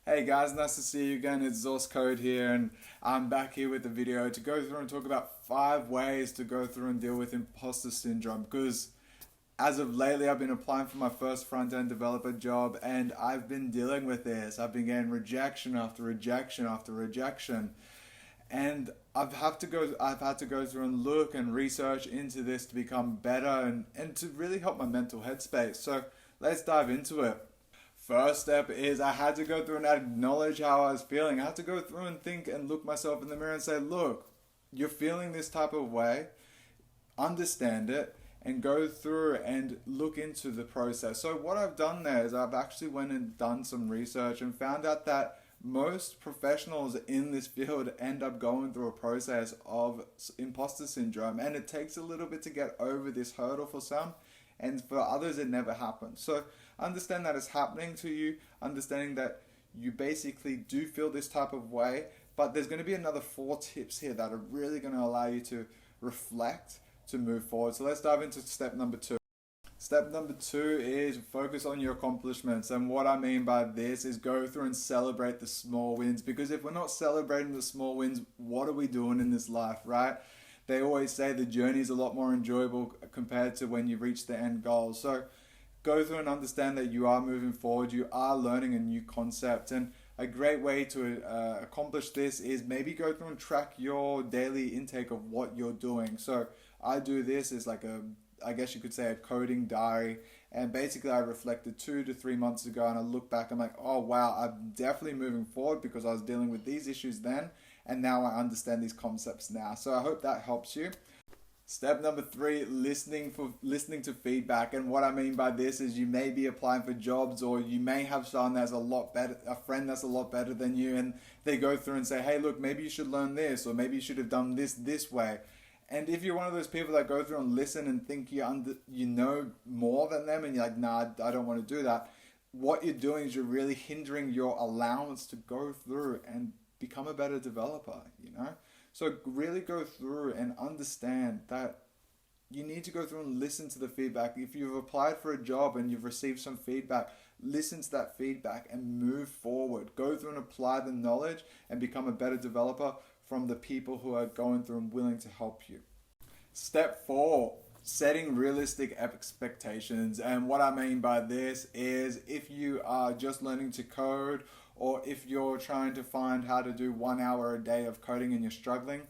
Hey guys, nice to see you again. It's Source Code here, and I'm back here with the video to go through and talk about 5 ways to go through and deal with imposter syndrome. Because as of lately, I've been applying for my first front-end developer job, and I've been dealing with this. I've been getting rejection after rejection after rejection, and I've had to go through and look and research into this to become better and to really help my mental headspace. So let's dive into it. First step is I had to go through and acknowledge how I was feeling. I had to go through and think and look myself in the mirror and say, look, you're feeling this type of way, understand it, and go through and look into the process. So what I've done there is I've actually went and done some research and found out that most professionals in this field end up going through a process of imposter syndrome, and it takes a little bit to get over this hurdle for some, and for others it never happens. So understand that it's happening to you, understanding that you basically do feel this type of way, but there's going to be another 4 tips here that are really going to allow you to reflect to move forward. So let's dive into step number 2. Step number 2 is focus on your accomplishments, and what I mean by this is go through and celebrate the small wins, because if we're not celebrating the small wins, what are we doing in this life, right? They always say the journey is a lot more enjoyable compared to when you reach the end goal. So go through and understand that you are moving forward, you are learning a new concept, and a great way to accomplish this is maybe go through and track your daily intake of what you're doing. So I do this as like I guess you could say a coding diary, and basically I reflected 2 to 3 months ago and I look back, I'm like, oh wow, I'm definitely moving forward because I was dealing with these issues then, and now I understand these concepts now. So I hope that helps you. Step number 3, listening to feedback. And what I mean by this is you may be applying for jobs, or you may have someone that's a friend that's a lot better than you, and they go through and say, hey look, maybe you should learn this, or maybe you should have done this way. And if you're one of those people that go through and listen and think you know more than them, and you're like, nah, I don't want to do that, what you're doing is you're really hindering your allowance to go through and become a better developer, you know? So really go through and understand that you need to go through and listen to the feedback. If you've applied for a job and you've received some feedback, listen to that feedback and move forward. Go through and apply the knowledge and become a better developer from the people who are going through and willing to help you. Step 4, setting realistic expectations. And what I mean by this is if you are just learning to code, or if you're trying to find how to do 1 hour a day of coding and you're struggling,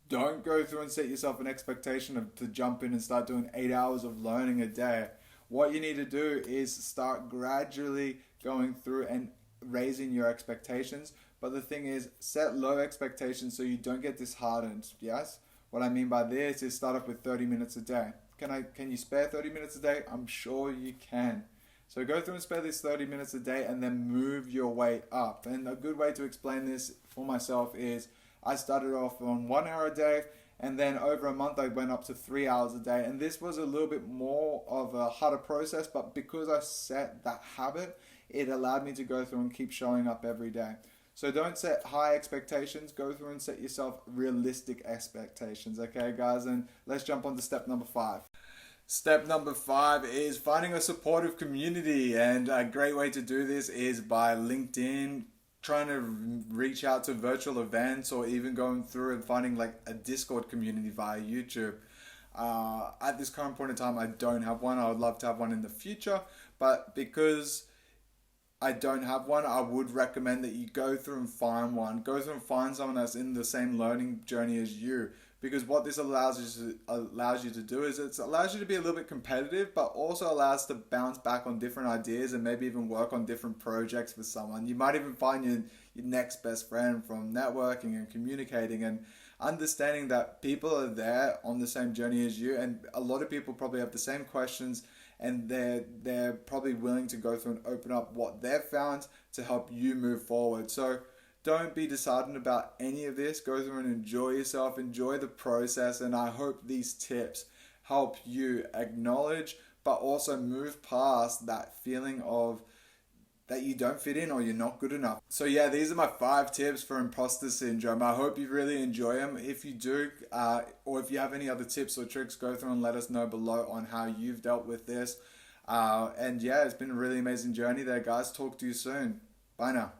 don't go through and set yourself an expectation to jump in and start doing 8 hours of learning a day. What you need to do is start gradually going through and raising your expectations. But the thing is, set low expectations so you don't get disheartened. Yes? What I mean by this is start off with 30 minutes a day. Can you spare 30 minutes a day? I'm sure you can. So go through and spare this 30 minutes a day and then move your way up. And a good way to explain this for myself is I started off on 1 hour a day, and then over a month I went up to 3 hours a day. And this was a little bit more of a harder process, but because I set that habit, it allowed me to go through and keep showing up every day. So don't set high expectations, go through and set yourself realistic expectations, okay guys? And let's jump on to step number 5. Step number 5 is finding a supportive community, and a great way to do this is by LinkedIn, trying to reach out to virtual events, or even going through and finding like a Discord community via YouTube. At this current point in time, I don't have one. I would love to have one in the future, but because I don't have one, I would recommend that you go through and find one. Go through and find someone that's in the same learning journey as you. Because what this allows you to do is it allows you to be a little bit competitive, but also allows to bounce back on different ideas and maybe even work on different projects with someone. You might even find your next best friend from networking and communicating and understanding that people are there on the same journey as you, and a lot of people probably have the same questions, and they're probably willing to go through and open up what they've found to help you move forward. So don't be disheartened about any of this. Go through and enjoy yourself, enjoy the process, and I hope these tips help you acknowledge but also move past that feeling of that you don't fit in or you're not good enough. So yeah, these are my 5 tips for imposter syndrome. I hope you really enjoy them. If you do, or if you have any other tips or tricks, go through and let us know below on how you've dealt with this. And yeah, it's been a really amazing journey there, guys. Talk to you soon. Bye now.